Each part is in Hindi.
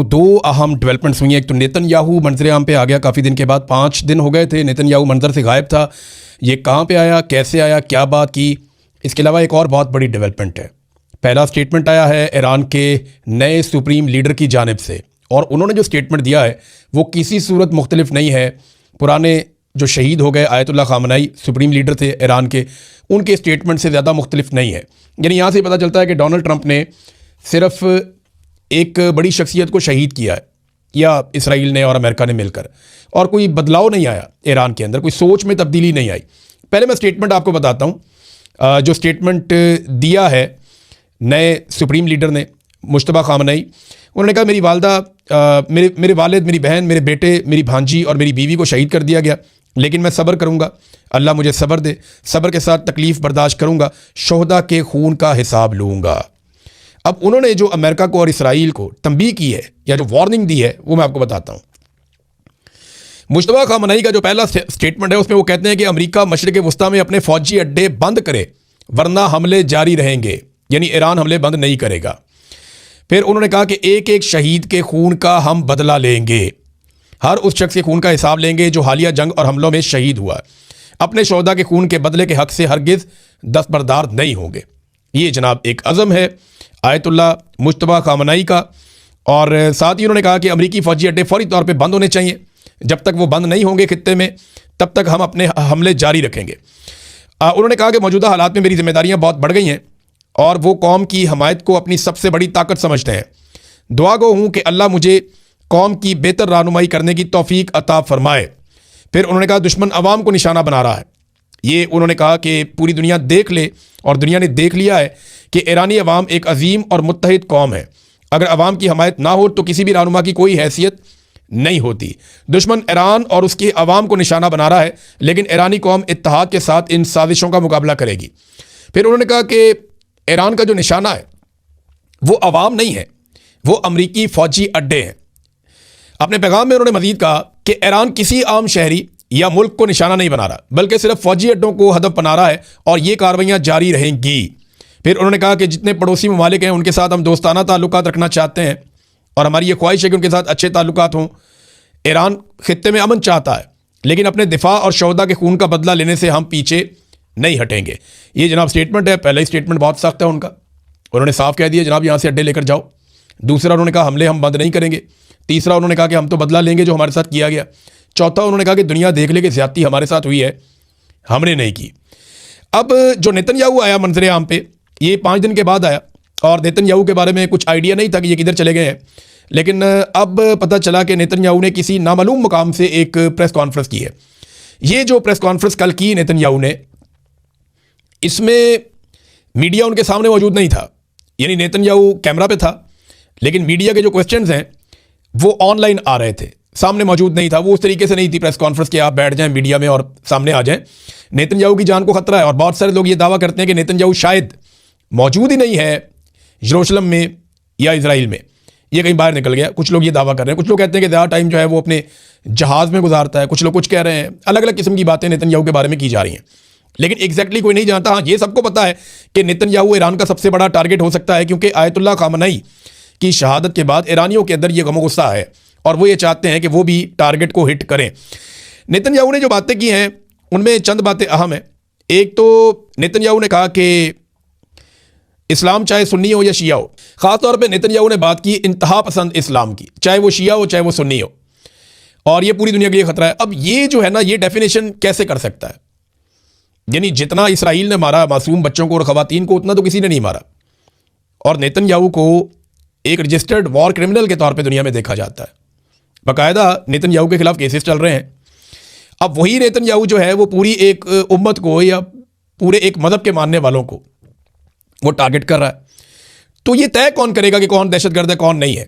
दो अहम डेवलपमेंट्स हुई हैं। एक तो नेतन्याहू मंजर आम पे आ गया काफ़ी दिन के बाद, 5 दिन हो गए थे नेतन्याहू मंजर से गायब था। ये कहाँ पे आया, कैसे आया, क्या बात की। इसके अलावा एक और बहुत बड़ी डेवलपमेंट है। पहला स्टेटमेंट आया है ईरान के नए सुप्रीम लीडर की जानिब से, और उन्होंने जो स्टेटमेंट दिया है वो किसी सूरत मुख्तलिफ नहीं है पुराने जो शहीद हो गए आयतुल्लाह खामनाई सुप्रीम लीडर थे ईरान के, उनके स्टेटमेंट से ज़्यादा मुख्तलिफ नहीं है। यानी यहाँ से पता चलता है कि डोनाल्ड ट्रंप ने सिर्फ एक बड़ी शख्सियत को शहीद किया है, या इसराइल ने और अमेरिका ने मिलकर, और कोई बदलाव नहीं आया ईरान के अंदर, कोई सोच में तब्दीली नहीं आई। पहले मैं स्टेटमेंट आपको बताता हूँ। जो स्टेटमेंट दिया है नए सुप्रीम लीडर ने, मुश्तबा खामनेई, उन्होंने कहा मेरी वालदा, मेरे वालिद, मेरी बहन, मेरे बेटे, मेरी भांजी और मेरी बीवी को शहीद कर दिया गया, लेकिन मैं सब्र करूँगा, अल्लाह मुझे सब्र दे, सब्र के साथ तकलीफ़ बर्दाश्त करूँगा, शोहदा के खून का हिसाब लूँगा। अब उन्होंने जो अमेरिका को और इसराइल को तंबीह की है या जो वार्निंग दी है वो मैं आपको बताता हूँ। मुश्तबा खामनेई का जो पहला स्टेटमेंट है उसमें वो कहते हैं कि अमेरिका मशरिक़ वस्ता में अपने फ़ौजी अड्डे बंद करे वरना हमले जारी रहेंगे, यानी ईरान हमले बंद नहीं करेगा। फिर उन्होंने कहा कि एक एक शहीद के खून का हम बदला लेंगे, हर उस शख्स के खून का हिसाब लेंगे जो हालिया जंग और हमलों में शहीद हुआ, अपने शोहदा के खून के बदले के हक़ से हरगिज़ दस्तबरदार नहीं होंगे। ये जनाब एक अज़म है आयतुल्लाह मुश्तबा खामनेई का। और साथ ही उन्होंने कहा कि अमरीकी फ़ौजी अड्डे फौरी तौर पे बंद होने चाहिए, जब तक वो बंद नहीं होंगे खित्ते में तब तक हम अपने हमले जारी रखेंगे। उन्होंने कहा कि मौजूदा हालात में मेरी जिम्मेदारियां बहुत बढ़ गई हैं और वो कौम की हमायत को अपनी सबसे बड़ी ताकत समझते हैं। दुआ गो हूँ कि अल्लाह मुझे कौम की बेहतर रहनुमाई करने की तौफीक अता फरमाए। फिर उन्होंने कहा दुश्मन अवाम को निशाना बना रहा है। ये उन्होंने कहा कि पूरी दुनिया देख ले, और दुनिया ने देख लिया है कि ईरानी अवाम एक अजीम और मुत्तहिद कौम है। अगर अवाम की हमायत ना हो तो किसी भी रहनुमा की कोई हैसियत नहीं होती। दुश्मन ईरान और उसके अवाम को निशाना बना रहा है, लेकिन ईरानी कौम इत्तेहाद के साथ इन साजिशों का मुकाबला करेगी। फिर उन्होंने कहा कि ईरान का जो निशाना है वो अवाम नहीं है, वो अमरीकी फ़ौजी अड्डे हैं। अपने पैगाम में उन्होंने मज़ीद कहा कि ईरान किसी आम शहरी या मुल्क को निशाना नहीं बना रहा, बल्कि सिर्फ फ़ौजी अड्डों को हदफ बना रहा है, और ये कार्रवाइयाँ जारी रहेंगी। फिर उन्होंने कहा कि जितने पड़ोसी ममालिक हैं उनके साथ हम दोस्ताना ताल्लुकात रखना चाहते हैं, और हमारी ये ख्वाहिश है कि उनके साथ अच्छे ताल्लुकात हों। ईरान खित्ते में अमन चाहता है, लेकिन अपने दिफा और शोहदा के खून का बदला लेने से हम पीछे नहीं हटेंगे। ये जनाब स्टेटमेंट है। पहला ही स्टेटमेंट बहुत सख्त है उनका, उन्होंने साफ कह दिया जनाब यहाँ से अड्डे लेकर जाओ। दूसरा उन्होंने कहा हमले हम बंद नहीं करेंगे। तीसरा उन्होंने कहा कि हम तो बदला लेंगे जो हमारे साथ किया गया। चौथा उन्होंने कहा कि दुनिया देख ले कि ज़्यादती हमारे साथ हुई है, हमने नहीं की। अब जो नेतन्याहू आया मंजर आम पे, ये 5 दिन के बाद आया, और नेतन्याहू के बारे में कुछ आइडिया नहीं था कि ये किधर चले गए हैं, लेकिन अब पता चला कि नेतन्याहू ने किसी नामालूम मकाम से एक प्रेस कॉन्फ्रेंस की है। ये जो प्रेस कॉन्फ्रेंस कल की नेतन्याहू ने, इसमें मीडिया उनके सामने मौजूद नहीं था, यानी नेतन्याहू कैमरा पे था, लेकिन मीडिया के जो क्वेश्चंस हैं वो ऑनलाइन आ रहे थे, सामने मौजूद नहीं था। वो उस तरीके से नहीं थी प्रेस कॉन्फ्रेंस कि आप बैठ जाएं मीडिया में और सामने आ जाएं। नेतन्याहू की जान को खतरा है, और बहुत सारे लोग ये दावा करते हैं कि नेतन्याहू शायद मौजूद ही नहीं है यरूशलेम में या इजराइल में, ये कहीं बाहर निकल गया। कुछ लोग ये दावा कर रहे हैं, कुछ लोग कहते हैं कि ज़्यादा टाइम जो है वो अपने जहाज़ में गुजारता है, कुछ लोग कुछ कह रहे हैं। अलग अलग किस्म की बातें नेतन्याहू के बारे में की जा रही हैं, लेकिन एग्जैक्टली कोई नहीं जानता। हाँ, ये सबको पता है कि नेतन्याहू ईरान का सबसे बड़ा टारगेट हो सकता है, क्योंकि आयतुल्लाह खामनेई की शहादत के बाद ईरानियों के अंदर ये गम गुस्सा है, और वो ये चाहते हैं कि वो भी टारगेट को हिट करें। नेतन्याहू ने जो बातें की हैं उनमें चंद बातें अहम हैं। एक तो नेतन्याहू ने कहा कि इस्लाम चाहे सुन्नी हो या शिया हो, ख़ासतौर पे नेतन्याहू ने बात की इंतहा पसंद इस्लाम की, चाहे वो शिया हो चाहे वो सुन्नी हो, और ये पूरी दुनिया के लिए ख़तरा है। अब ये जो है ना, ये डेफिनेशन कैसे कर सकता है? यानी जितना इसराइल ने मारा मासूम बच्चों को और ख़वातीन को, उतना तो किसी ने नहीं मारा, और नेतन्याहू को एक रजिस्टर्ड वॉर क्रिमिनल के तौर पर दुनिया में देखा जाता है। बाकायदा नेतन्याहू के खिलाफ केसेस चल रहे हैं। अब वही नेतन्याहू जो है वो पूरी एक उम्मत को या पूरे एक मज़हब के मानने वालों को वो टारगेट कर रहा है। तो ये तय कौन करेगा कि कौन दहशतगर्द है कौन नहीं है?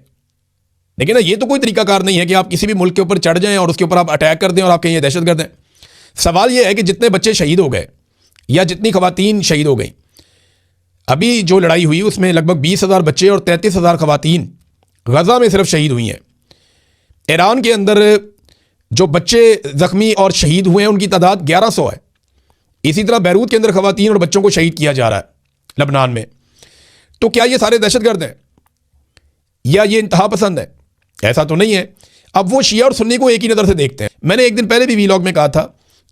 लेकिन ना, ये तो कोई तरीकाकार नहीं है कि आप किसी भी मुल्क के ऊपर चढ़ जाएं और उसके ऊपर आप अटैक कर दें और आप कहें ये दहशतगर्द हैं। सवाल ये है कि जितने बच्चे शहीद हो गए या जितनी ख़वातीन शहीद हो गई, अभी जो लड़ाई हुई उसमें लगभग 20,000 बच्चे और 33,000 ख़वातीन गज़ा में सिर्फ शहीद हुई हैं। ईरान के अंदर जो बच्चे ज़ख्मी और शहीद हुए हैं उनकी तादाद 1100 है। इसी तरह बैरूत के अंदर ख़वातीन और बच्चों को शहीद किया जा रहा है लबनान में। तो क्या ये सारे दहशतगर्द हैं या ये इंतहा पसंद है? ऐसा तो नहीं है। अब वो शिया और सुन्नी को एक ही नज़र से देखते हैं। मैंने एक दिन पहले भी वीलॉग में कहा था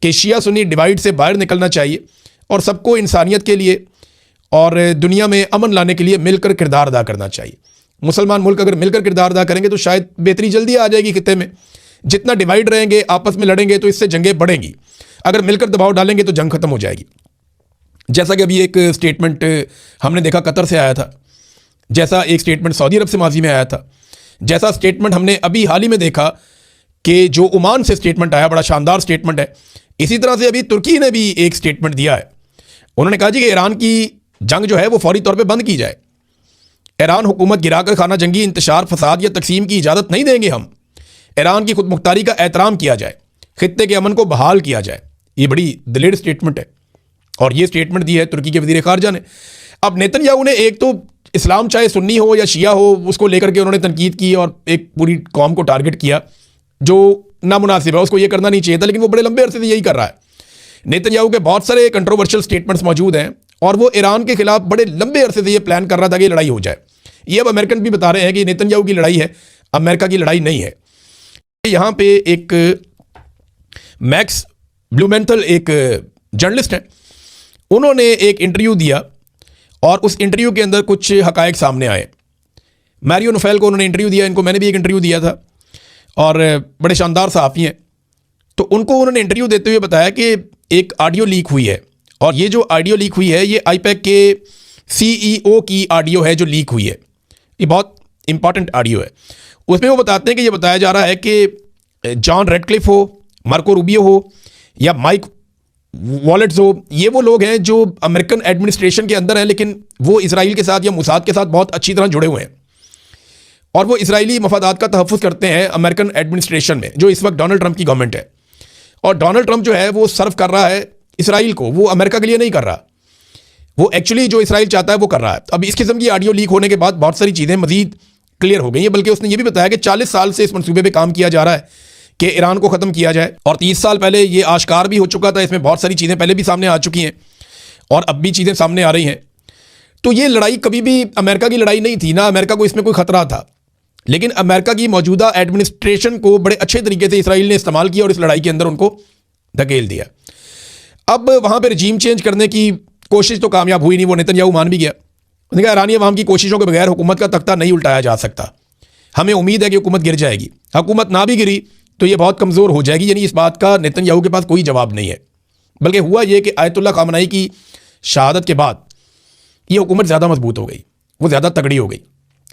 कि शिया सुन्नी डिवाइड से बाहर निकलना चाहिए और सबको इंसानियत के लिए और दुनिया में अमन लाने के लिए मिलकर किरदार अदा करना चाहिए। मुसलमान मुल्क अगर मिलकर किरदार अदा करेंगे तो शायद बेहतरी जल्दी आ जाएगी खित्ते में। जितना डिवाइड रहेंगे, आपस में लड़ेंगे तो इससे जंगें बढ़ेंगी। अगर मिलकर दबाव डालेंगे तो जंग खत्म हो जाएगी। जैसा कि अभी एक स्टेटमेंट हमने देखा कतर से आया था, जैसा एक स्टेटमेंट सऊदी अरब से माजी में आया था, जैसा स्टेटमेंट हमने अभी हाल ही में देखा कि जो ओमान से स्टेटमेंट आया, बड़ा शानदार स्टेटमेंट है। इसी तरह से अभी तुर्की ने भी एक स्टेटमेंट दिया है। उन्होंने कहा जी कि ईरान की जंग जो है वो फौरी तौर पे बंद की जाए। ईरान हुकूमत गिराकर खाना जंगी, इंतशार, फसाद या तकसीम की इजाज़त नहीं देंगे हम। ईरान की खुद मुख्तारी का एहतराम किया जाए, खित्ते के अमन को बहाल किया जाए। ये बड़ी दिलेर स्टेटमेंट है और ये स्टेटमेंट दी है तुर्की के वज़ीर ख़ारजा ने। अब नेतन्याहू ने एक तो इस्लाम चाहे सुन्नी हो या शिया हो उसको लेकर के उन्होंने तनकीद की और एक पूरी कौम को टारगेट किया जो नामुनासिब है, उसको ये करना नहीं चाहिए था, लेकिन वो बड़े लंबे अरसे से यही कर रहा है। नेतन्याहू के बहुत सारे कंट्रोवर्शियल स्टेटमेंट्स मौजूद हैं और वो ईरान के खिलाफ बड़े लंबे अरसे से ये प्लान कर रहा था कि लड़ाई हो जाए। ये अब अमेरिकन भी बता रहे हैं कि नेतन्याहू की लड़ाई है, अमेरिका की लड़ाई नहीं है। यहाँ पे एक मैक्स ब्लूमेंथल एक जर्नलिस्ट हैं, उन्होंने एक इंटरव्यू दिया और उस इंटरव्यू के अंदर कुछ हकायक सामने आए। मैरियो नोफेल को उन्होंने इंटरव्यू दिया, इनको मैंने भी एक इंटरव्यू दिया था और बड़े शानदार सहाफ़ी हैं। तो उनको उन्होंने इंटरव्यू देते हुए बताया कि एक ऑडियो लीक हुई है और ये जो ऑडियो लीक हुई है ये आईपैक के CEO की ऑडियो है जो लीक हुई है। ये बहुत इंपॉर्टेंट ऑडियो है। उसमें वो बताते हैं कि ये बताया जा रहा है कि जॉन रेडक्लिफ हो, मार्को रूबियो हो या माइक वॉलेट्स हो, ये वो लोग हैं जो अमेरिकन एडमिनिस्ट्रेशन के अंदर हैं, लेकिन वो इसराइल के साथ या मुसाद के साथ बहुत अच्छी तरह जुड़े हुए हैं और वो इसराइली मफादात का तहफ़्फ़ुज़ करते हैं अमेरिकन एडमिनिस्ट्रेशन में, जो इस वक्त डोनाल्ड ट्रंप की गवर्नमेंट है। और डोनाल्ड ट्रंप जो है वो सर्व कर रहा है इसराइल को, वो अमेरिका के लिए नहीं कर रहा। वो एक्चुअली जो इसराइल चाहता है वो कर रहा है। अब इस किस्म की ऑडियो लीक होने के बाद बहुत सारी चीज़ें मज़ीद क्लियर हो गई हैं, बल्कि उसने ये भी बताया कि 40 साल से इस मनसूबे पर काम किया जा रहा है कि ईरान को ख़त्म किया जाए और 30 साल पहले ये आश्कार भी हो चुका था। इसमें बहुत सारी चीज़ें पहले भी सामने आ चुकी हैं और अब भी चीज़ें सामने आ रही हैं। तो ये लड़ाई कभी भी अमेरिका की लड़ाई नहीं थी, ना अमेरिका को इसमें कोई ख़तरा था, लेकिन अमेरिका की मौजूदा एडमिनिस्ट्रेशन को बड़े अच्छे तरीके से इसराइल ने इस्तेमाल किया और इस लड़ाई के अंदर उनको धकेल दिया। अब वहाँ पर रजीम चेंज करने की कोशिश तो कामयाब हुई नहीं, वो नेतन्याहू मान भी गया। उसने कहा ईरानी अवाम की कोशिशों के बगैर हुकूमत का तख्ता नहीं उल्टाया जा सकता, हमें उम्मीद है कि हुकूमत गिर जाएगी। हुकूमत ना भी गिरी तो ये बहुत कमज़ोर हो जाएगी। यानी इस बात का नेतन्याहू के पास कोई जवाब नहीं है। बल्कि हुआ ये कि आयतुल्लाह खामनाई की शहादत के बाद ये हुकूमत ज़्यादा मजबूत हो गई, वो ज़्यादा तगड़ी हो गई।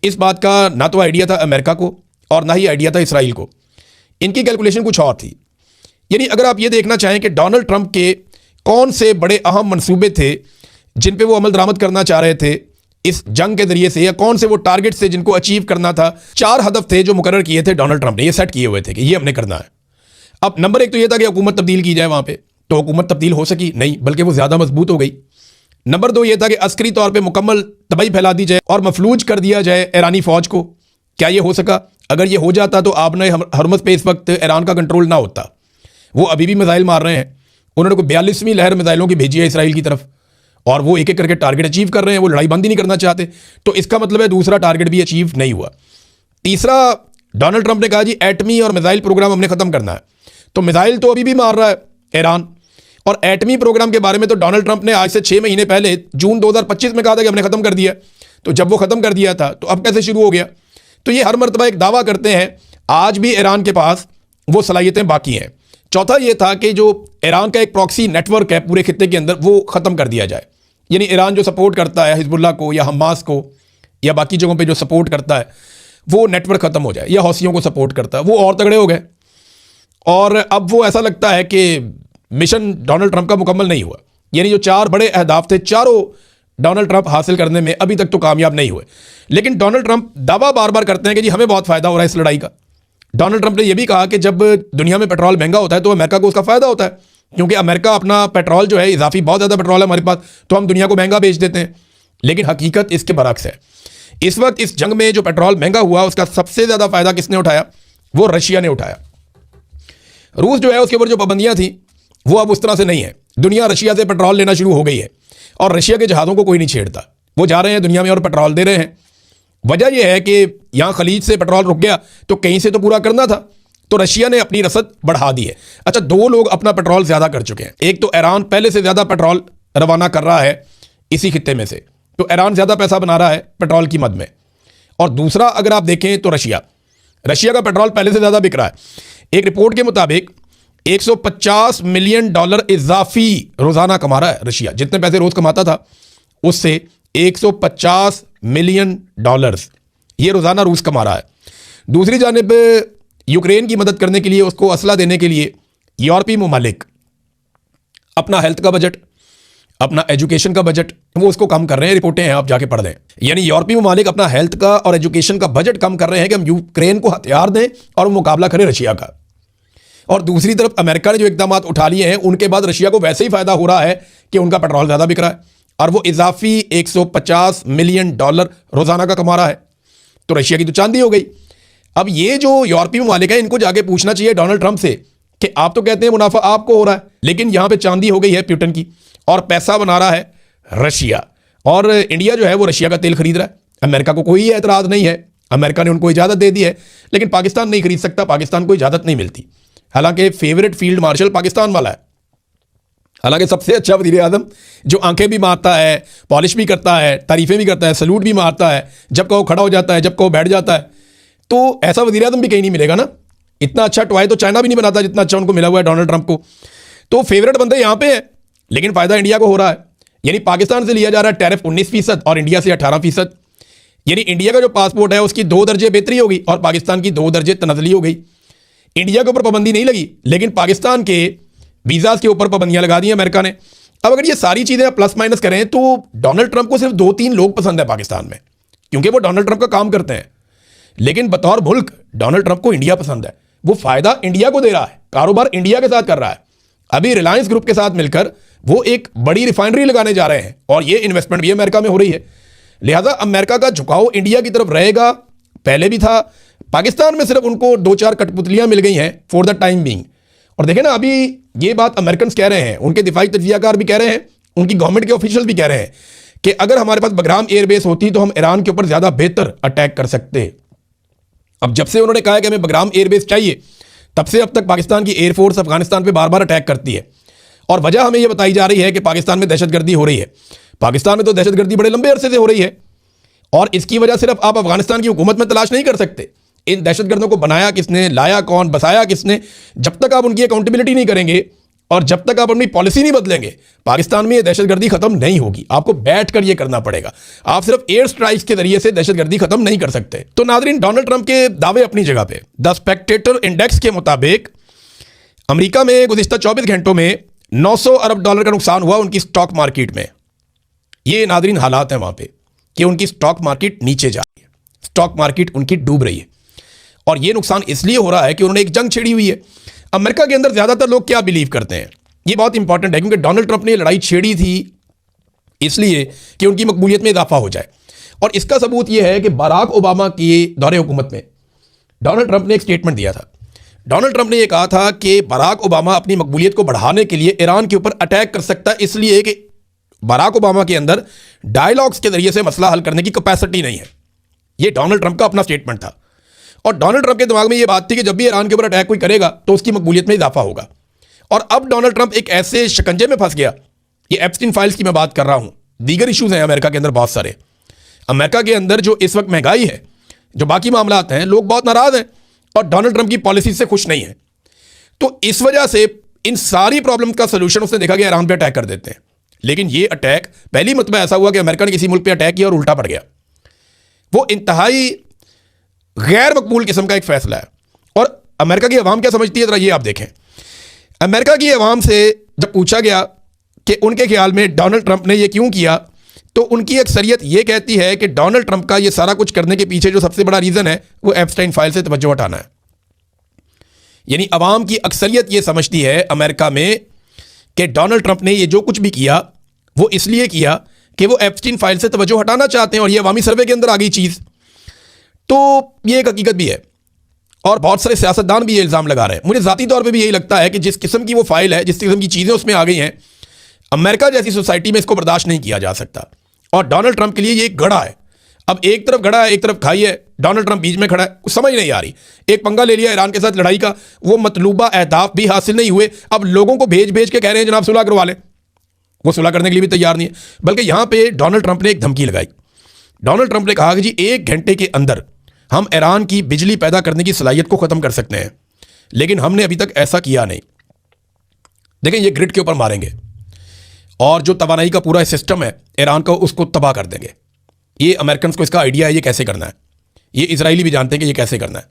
इस बात का ना तो आइडिया था अमेरिका को और ना ही आइडिया था इसराइल को। इनकी कैलकुलेशन कुछ और थी। यानी अगर आप ये देखना चाहें कि डोनाल्ड ट्रंप के कौन से बड़े अहम मंसूबे थे जिन पे वो अमल दरामद करना चाह रहे थे इस जंग के जरिए से, या कौन से वो टारगेट थे जिनको अचीव करना था, 4 हदफ थे जो मुकर्रर किए थे डोनाल्ड ट्रंप ने, ये सेट किए हुए थे कि ये हमने करना है। अब नंबर 1 तो ये था कि हुकूमत तब्दील की जाए वहाँ पे, तो हुकूमत तब्दील हो सकी नहीं, बल्कि वो ज़्यादा मजबूत हो गई। नंबर 2 ये था कि अस्करी तौर पर मुकम्मल तबाही फैला दी जाए और मफलूज कर दिया जाए ईरानी फ़ौज को। क्या ये हो सका? अगर ये हो जाता तो आबने हरमज़ पे इस वक्त ईरान का कंट्रोल ना होता। वो अभी भी मिसाइल मार रहे हैं, उन्होंने कोई 42वीं लहर मिसाइलों की भेजी है इसराइल की तरफ और वो एक एक करके टारगेट अचीव कर रहे हैं। वो लड़ाई बंद ही नहीं करना चाहते, तो इसका मतलब है दूसरा टारगेट भी अचीव नहीं हुआ। तीसरा, डोनाल्ड ट्रंप ने कहा जी एटमी और मिसाइल प्रोग्राम हमने ख़त्म करना है। तो मिसाइल तो अभी भी मार रहा है ईरान, और एटमी प्रोग्राम के बारे में तो डोनाल्ड ट्रंप ने आज से 6 महीने पहले जून 2025 में कहा था कि हमने ख़त्म कर दिया। तो जब वो ख़त्म कर दिया था तो अब कैसे शुरू हो गया? तो ये हर मरतबा एक दावा करते हैं, आज भी ईरान के पास वो सलाहियतें बाकी हैं। चौथा ये था कि जो ईरान का एक प्रॉक्सी नेटवर्क है पूरे खित्ते के अंदर, वो ख़त्म कर दिया जाए। यानी ईरान जो सपोर्ट करता है हिजबुल्लाह को या हमास को या बाकी जगहों पे जो सपोर्ट करता है, वो नेटवर्क ख़त्म हो जाए, या हौसियों को सपोर्ट करता है, वो और तगड़े हो गए। और अब वो ऐसा लगता है कि मिशन डोनाल्ड ट्रंप का मुकम्मल नहीं हुआ। यानी जो 4 बड़े अहदाफ थे, चारों डोनाल्ड ट्रंप हासिल करने में अभी तक तो कामयाब नहीं हुए। लेकिन डोनाल्ड ट्रंप दावा बार बार करते हैं कि जी हमें बहुत फ़ायदा हो रहा है इस लड़ाई का। डोनाल्ड ट्रंप ने यह भी कहा कि जब दुनिया में पेट्रोल महंगा होता है तो अमेरिका को उसका फ़ायदा होता है, क्योंकि अमेरिका अपना पेट्रोल जो है इजाफी बहुत ज़्यादा पेट्रोल है हमारे पास, तो हम दुनिया को महंगा बेच देते हैं। लेकिन हकीकत इसके बरक्स है। इस वक्त इस जंग में जो पेट्रोल महंगा हुआ उसका सबसे ज़्यादा फ़ायदा किसने उठाया? वो रशिया ने उठाया। रूस जो है उसके ऊपर जो पाबंदियाँ थी वो अब उस तरह से नहीं है। दुनिया रशिया से पेट्रोल लेना शुरू हो गई है और रशिया के जहाज़ों को कोई नहीं छेड़ता। वो जा रहे हैं दुनिया में और पेट्रोल दे रहे हैं। वजह यह है कि यहाँ खलीज से पेट्रोल रुक गया तो कहीं से तो पूरा करना था, तो रशिया ने अपनी रसद बढ़ा दी है। अच्छा, दो लोग अपना पेट्रोल ज़्यादा कर चुके हैं। एक तो ईरान पहले से ज़्यादा पेट्रोल रवाना कर रहा है इसी खित्ते में से, तो ईरान ज़्यादा पैसा बना रहा है पेट्रोल की मद में। और दूसरा अगर आप देखें तो रशिया का पेट्रोल पहले से ज़्यादा बिक रहा है। एक रिपोर्ट के मुताबिक $150 मिलियन इजाफी रोज़ाना कमा रहा है रशिया। जितने पैसे रोज़ कमाता था उससे $150 मिलियन ये रोज़ाना रूस कमा रहा है। दूसरी जानिब यूक्रेन की मदद करने के लिए, उसको असला देने के लिए यूरोपीय ममालिक अपना हेल्थ का बजट, अपना एजुकेशन का बजट वो उसको कम कर रहे हैं। रिपोर्टें हैं, आप जाके पढ़ दें। यानी यूरोपीय ममालिक अपना हेल्थ का और एजुकेशन का बजट कम कर रहे हैं कि हम यूक्रेन को हथियार दें और मुकाबला करें रशिया का। और दूसरी तरफ अमेरिका ने जो इकदाम उठा लिए हैं उनके बाद रशिया को वैसे ही फायदा हो रहा है कि उनका पेट्रोल ज़्यादा बिक रहा है और वो इजाफी $150 मिलियन रोज़ाना का कमा रहा है। तो रशिया की तो चांदी हो गई। अब ये जो यूरोपीय ममालिक है इनको जाके पूछना चाहिए डोनाल्ड ट्रंप से कि आप तो कहते हैं मुनाफा आपको हो रहा है, लेकिन यहाँ पे चांदी हो गई है पुतिन की और पैसा बना रहा है रशिया। और इंडिया जो है वो रशिया का तेल खरीद रहा है। अमेरिका को कोई एतराज़ नहीं है, अमेरिका ने उनको इजाज़त दे दी है, लेकिन पाकिस्तान नहीं खरीद सकता, पाकिस्तान को इजाज़त नहीं मिलती। हालांकि फेवरेट फील्ड मार्शल पाकिस्तान वाला है, हालांकि सबसे अच्छा वज़ीर आज़म जो आंखें भी मारता है, पॉलिश भी करता है, तारीफ़ें भी करता है, सलूट भी मारता है, जब कहो खड़ा हो जाता है, जब कहो बैठ जाता है। तो ऐसा वज़ीर आज़म भी कहीं नहीं मिलेगा ना। इतना अच्छा टॉय तो चाइना भी नहीं बनाता जितना अच्छा उनको मिला हुआ है डोनाल्ड ट्रंप को। तो फेवरेट बंदे यहाँ पे हैं, लेकिन फ़ायदा इंडिया को हो रहा है। यानी पाकिस्तान से लिया जा रहा है टैरिफ 19% और इंडिया से 18%। यानी इंडिया का जो पासपोर्ट है उसकी 2 दर्जे बेहतरी होगी और पाकिस्तान की 2 दर्जे तनज़ली हो गई। इंडिया के ऊपर पाबंदी नहीं लगी, लेकिन पाकिस्तान के वीज़ाज़ के ऊपर पाबंदियां लगा दी अमेरिका ने। अब अगर ये सारी चीज़ें प्लस माइनस करें तो डोनाल्ड ट्रंप को सिर्फ 2-3 लोग पसंद है पाकिस्तान में, क्योंकि वो डोनाल्ड ट्रंप का काम करते हैं। लेकिन बतौर मुल्क डोनाल्ड ट्रंप को इंडिया पसंद है। वो फ़ायदा इंडिया को दे रहा है, कारोबार इंडिया के साथ कर रहा है। अभी रिलायंस ग्रुप के साथ मिलकर वो एक बड़ी रिफाइनरी लगाने जा रहे हैं और ये इन्वेस्टमेंट भी अमेरिका में हो रही है। लिहाजा अमेरिका का झुकाव इंडिया की तरफ रहेगा, पहले भी था। पाकिस्तान में सिर्फ उनको 2-4 कठपुतलियां मिल गई हैं फॉर द टाइम बीइंग। और देखें ना, अभी ये बात अमेरिकन कह रहे हैं, उनके दिफाई तजियाकार भी कह रहे हैं, उनकी गवर्नमेंट के ऑफिशियल भी कह रहे हैं कि अगर हमारे पास बगराम एयरबेस होती तो हम ईरान के ऊपर ज़्यादा बेहतर अटैक कर सकते। अब जब से उन्होंने कहा है कि हमें बगराम एयरबेस चाहिए, तब से अब तक पाकिस्तान की एयरफोर्स अफगानिस्तान पे बार बार अटैक करती है। और वजह हमें यह बताई जा रही है कि पाकिस्तान में दहशतगर्दी हो रही है। पाकिस्तान में तो दहशतगर्दी बड़े लंबे अरसे से हो रही है और इसकी वजह सिर्फ आप अफगानिस्तान की हुकूमत में तलाश नहीं कर सकते। इन दहशतगर्दों को बनाया किसने, लाया कौन, बसाया किसने, जब तक आप उनकी अकाउंटेबिलिटी नहीं करेंगे और जब तक आप अपनी पॉलिसी नहीं बदलेंगे, पाकिस्तान में ये दहशतगर्दी खत्म नहीं होगी। आपको बैठ कर ये करना पड़ेगा। आप सिर्फ एयर स्ट्राइक्स के जरिए से दहशतगर्दी खत्म नहीं कर सकते। तो नाज़रीन, डोनाल्ड ट्रंप के दावे अपनी जगह पे। द स्पेक्टेटर इंडेक्स के मुताबिक अमेरिका में गुज़िश्ता 24 घंटों में $900 अरब का नुकसान हुआ उनकी स्टॉक मार्केट में। ये नाज़रीन हालात हैं वहाँ पे कि उनकी स्टॉक मार्केट नीचे जा रही है, स्टॉक मार्केट उनकी डूब रही है। और ये नुकसान इसलिए हो रहा है कि उन्होंने एक जंग छेड़ी हुई है। अमेरिका के अंदर ज़्यादातर लोग क्या बिलीव करते हैं, ये बहुत इंपॉर्टेंट है, क्योंकि डोनाल्ड ट्रंप ने लड़ाई छेड़ी थी इसलिए कि उनकी मकबूलियत में इजाफा हो जाए। और इसका सबूत यह है कि बराक ओबामा की दौरे हुकूमत में डोनाल्ड ट्रंप ने एक स्टेटमेंट दिया था। डोनाल्ड ट्रंप ने यह कहा था कि बराक ओबामा अपनी मकबूलियत को बढ़ाने के लिए ईरान के ऊपर अटैक कर सकता है, इसलिए कि बराक ओबामा के अंदर डायलॉग्स के जरिए से मसला हल करने की कैपेसिटी नहीं है। यह डोनाल्ड ट्रंप का अपना स्टेटमेंट था। और डोनाल्ड ट्रंप के दिमाग में यह बात थी कि जब भी ईरान के ऊपर अटैक कोई करेगा तो उसकी मकबूलियत में इजाफा होगा। और अब डोनाल्ड ट्रंप एक ऐसे शिकंजे में फंस गया, ये एप्स्टीन फाइल्स की मैं बात कर रहा हूं, दीगर इश्यूज हैं अमेरिका के अंदर बहुत सारे। अमेरिका के अंदर जो इस वक्त महंगाई है, जो बाकी मामलात हैं, लोग बहुत नाराज हैं और डोनाल्ड ट्रंप की पॉलिसी से खुश नहीं है। तो इस वजह से इन सारी प्रॉब्लम का सोल्यूशन उसने देखा कि ईरान पे अटैक कर देते हैं। लेकिन ये अटैक पहली मरतबा ऐसा हुआ कि अमेरिका ने किसी मुल्क पे अटैक किया और उल्टा पड़ गया। वो इंतहाई गैर मकबूल किस्म का एक फैसला है। और अमेरिका की अवाम क्या समझती है, जरा ये आप देखें। अमेरिका की अवाम से जब पूछा गया कि उनके ख्याल में डोनाल्ड ट्रंप ने ये क्यों किया, तो उनकी अक्सरियत ये कहती है कि डोनाल्ड ट्रंप का ये सारा कुछ करने के पीछे जो सबसे बड़ा रीज़न है वो एप्स्टाइन फाइल से तवज्जो हटाना है। यानी अवाम की अक्सरियत ये समझती है अमेरिका में कि डोनाल्ड ट्रंप ने ये जो कुछ भी किया वो इसलिए किया कि वो एप्स्टाइन फाइल से तवज्जो हटाना चाहते हैं, और ये अवामी सर्वे के अंदर आ गई चीज़। तो ये एक हकीकत भी है और बहुत सारे सियासतदान भी ये इल्ज़ाम लगा रहे हैं। मुझे ज़ाती तौर पे भी यही लगता है कि जिस किस्म की वो फाइल है, जिस किस्म की चीज़ें उसमें आ गई हैं, अमेरिका जैसी सोसाइटी में इसको बर्दाश्त नहीं किया जा सकता। और डोनाल्ड ट्रंप के लिए ये एक गड़ा है। अब एक तरफ खड़ा है, एक तरफ खाई है, डोनाल्ड ट्रंप बीच में खड़ा है, कुछ समझ नहीं आ रही। एक पंगा ले लिया ईरान के साथ लड़ाई का, वो मतलूबा अहदाफ भी हासिल नहीं हुए, अब लोगों को भेज भेज के कह रहे हैं जनाब सुलह करवा लें। वो सुलह करने के लिए भी तैयार नहीं है, बल्कि यहां पे डोनाल्ड ट्रंप ने एक धमकी लगाई। डोनाल्ड ट्रंप ने कहा कि जी 1 घंटे के अंदर हम ईरान की बिजली पैदा करने की सलाहियत को खत्म कर सकते हैं, लेकिन हमने अभी तक ऐसा किया नहीं। देखें, ये ग्रिड के ऊपर मारेंगे और जो तवानाई का पूरा सिस्टम है ईरान का, उसको तबाह कर देंगे। ये अमेरिकन को इसका आइडिया है ये कैसे करना है, ये इजरायली भी जानते हैं कि ये कैसे करना है।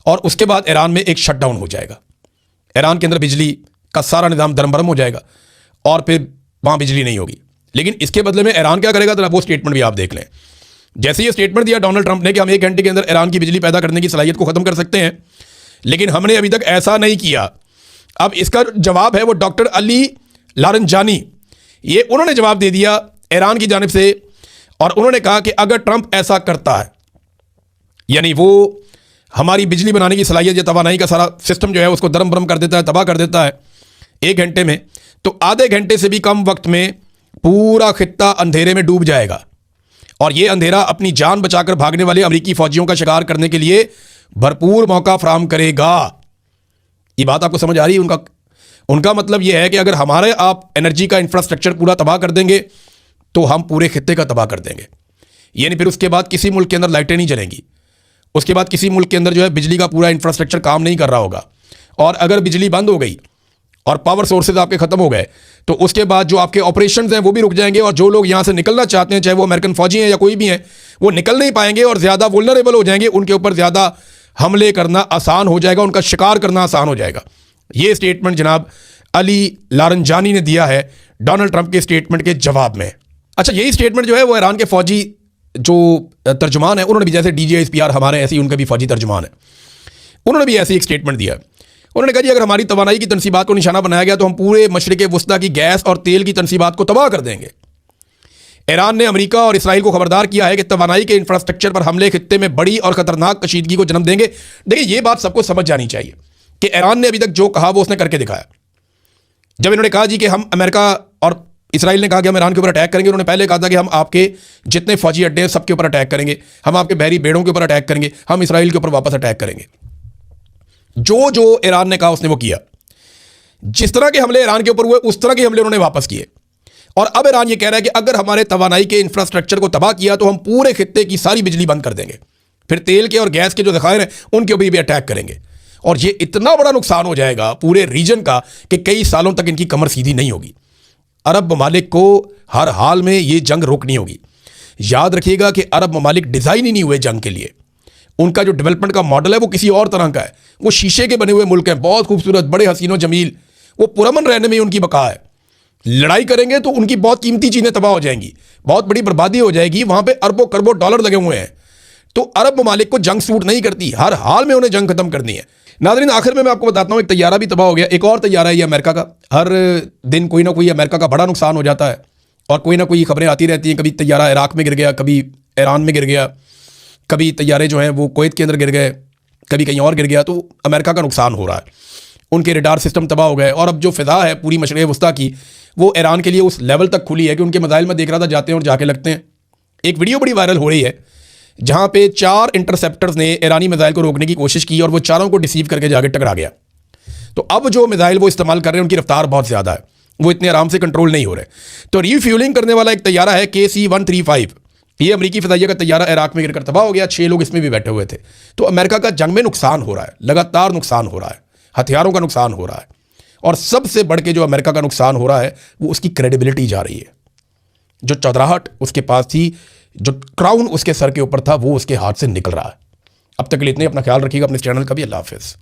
और उसके बाद ईरान में एक शटडाउन हो जाएगा, ईरान के अंदर बिजली का सारा निज़ाम दरमबरम हो जाएगा और फिर वहाँ बिजली नहीं होगी। लेकिन इसके बदले में ईरान क्या करेगा, तो वो स्टेटमेंट भी आप देख लें। जैसे ये स्टेटमेंट दिया डोनाल्ड ट्रंप ने कि हम 1 घंटे के अंदर ईरान की बिजली पैदा करने की सलाहियत को ख़त्म कर सकते हैं, लेकिन हमने अभी तक ऐसा नहीं किया। अब इसका जवाब है वो डॉक्टर अली लारंजानी, ये उन्होंने जवाब दे दिया ईरान की जानिब से, और उन्होंने कहा कि अगर ट्रंप ऐसा करता है, यानी वो हमारी बिजली बनाने की सलाहियत या तवानाई का सारा सिस्टम जो है उसको दरम बरम कर देता है, तबाह कर देता है 1 घंटे में, तो आधे घंटे से भी कम वक्त में पूरा खित्ता अंधेरे में डूब जाएगा। और ये अंधेरा अपनी जान बचाकर भागने वाले अमेरिकी फौजियों का शिकार करने के लिए भरपूर मौका फराहम करेगा। ये बात आपको समझ आ रही है? उनका मतलब यह है कि अगर हमारे आप एनर्जी का इंफ्रास्ट्रक्चर पूरा तबाह कर देंगे तो हम पूरे खित्ते का तबाह कर देंगे। यानी फिर उसके बाद किसी मुल्क के अंदर लाइटें नहीं जलेंगी, उसके बाद किसी मुल्क के अंदर जो है बिजली का पूरा इंफ्रास्ट्रक्चर काम नहीं कर रहा होगा। और अगर बिजली बंद हो गई और पावर सोर्सेज आपके ख़त्म हो गए तो उसके बाद जो आपके ऑपरेशंस हैं वो भी रुक जाएंगे, और जो लोग यहाँ से निकलना चाहते हैं, चाहे वो अमेरिकन फौजी हैं या कोई भी हैं, वो निकल नहीं पाएंगे और ज़्यादा वुल्नरेबल हो जाएंगे, उनके ऊपर ज़्यादा हमले करना आसान हो जाएगा, उनका शिकार करना आसान हो जाएगा। ये स्टेटमेंट जनाब अली लारंजानी ने दिया है डोनाल्ड ट्रंप के स्टेटमेंट के जवाब में। अच्छा, यही स्टेटमेंट जो है वो ईरान के फौजी जो तर्जुमान है उन्होंने भी, जैसे DGISPR हमारे ऐसे ही उनका भी फौजी तर्जुमान है, उन्होंने भी ऐसे एक स्टेटमेंट दिया। उन्होंने कहा जी अगर हमारी तवानाई की तनसीबात को निशाना बनाया गया तो हम पूरे मशरिक़ वस्ता की गैस और तेल की तनसीबात को तबाह कर देंगे। ईरान ने अमेरिका और इसराइल को खबरदार किया है कि तवानाई के इंफ्रास्ट्रक्चर पर हमले खित्ते में बड़ी और खतरनाक कशीदगी को जन्म देंगे। देखिए, ये बात सबको समझ जानी चाहिए कि ईरान ने अभी तक जो कहा वो उसने करके दिखाया। जब इन्होंने कहा जी कि हम अमेरिका और इसराइल ने कहा कि हम ईरान के ऊपर अटैक करेंगे, उन्होंने पहले कहा था कि हम आपके जितने फौजी अड्डे हैं सबके ऊपर अटैक करेंगे, हम आपके बहरी बेड़ों के ऊपर अटैक करेंगे, हम इसराइल के ऊपर वापस अटैक करेंगे। जो जो ईरान ने कहा उसने वो किया। जिस तरह के हमले ईरान के ऊपर हुए उस तरह के हमले उन्होंने वापस किए। और अब ईरान ये कह रहा है कि अगर हमारे तवानाई के इंफ्रास्ट्रक्चर को तबाह किया तो हम पूरे खित्ते की सारी बिजली बंद कर देंगे, फिर तेल के और गैस के जो ज़खायर हैं उनके ऊपर भी अटैक करेंगे। और ये इतना बड़ा नुकसान हो जाएगा पूरे रीजन का कि कई सालों तक इनकी कमर सीधी नहीं होगी। अरब ममालिक को हर हाल में ये जंग रोकनी होगी। याद रखिएगा कि अरब ममालिक डिज़ाइन ही नहीं हुए जंग के लिए। उनका जो डेवलपमेंट का मॉडल है वो किसी और तरह का है। वो शीशे के बने हुए मुल्क हैं, बहुत खूबसूरत, बड़े हसीनो जमील, वो पुरअमन रहने में उनकी बका है। लड़ाई करेंगे तो उनकी बहुत कीमती चीज़ें तबाह हो जाएंगी, बहुत बड़ी बर्बादी हो जाएगी, वहाँ पे अरबों खरबों डॉलर लगे हुए हैं। तो अरब ममालिक को जंग सूट नहीं करती, हर हाल में उन्हें जंग खत्म करनी है। नाज़रीन, आखिर में मैं आपको बताता हूँ, एक तैयारा भी तबाह हो गया। एक और तैयारा है ये अमेरिका का। हर दिन कोई ना कोई अमेरिका का बड़ा नुकसान हो जाता है और कोई ना कोई खबरें आती रहती हैं। कभी तैयारा इराक में गिर गया, कभी ईरान में गिर गया, कभी तैयारे जो हैं वो कुवैत के अंदर गिर गए, कभी कहीं और गिर गया। तो अमेरिका का नुकसान हो रहा है, उनके रडार सिस्टम तबाह हो गए। और अब जो फ़िज़ा है पूरी मशरिक़ वस्ता की, वो ईरान के लिए उस लेवल तक खुली है कि उनके मिसाइल में देख रहा था जाते हैं और जाके लगते हैं। एक वीडियो बड़ी वायरल हो रही है जहाँ पे 4 इंटरसेप्टर्स ने ईरानी मिसाइल को रोकने की कोशिश की और वो चारों को डिसीव करके जाके टकरा गया। तो अब जो मिसाइल वो इस्तेमाल कर रहे हैं उनकी रफ्तार बहुत ज़्यादा है, वो इतने आराम से कंट्रोल नहीं हो रहे। तो रीफ्यूलिंग करने वाला एक तैयारा है KC-135, ये अमरीकी फ़िज़ाइया का तैयारा इराक में गिरकर तबाह हो गया। 6 लोग इसमें भी बैठे हुए थे। तो अमेरिका का जंग में नुकसान हो रहा है, लगातार नुकसान हो रहा है, हथियारों का नुकसान हो रहा है। और सबसे बढ़ के जो अमेरिका का नुकसान हो रहा है वो उसकी क्रेडिबिलिटी जा रही है। जो चौधराहट उसके पास थी, जो क्राउन उसके सर के ऊपर था, वो उसके हाथ से निकल रहा है। अब तक के लिए इतने, अपना ख्याल रखिएगा, अपने चैनल का भी। अल्लाह हाफ़िज़।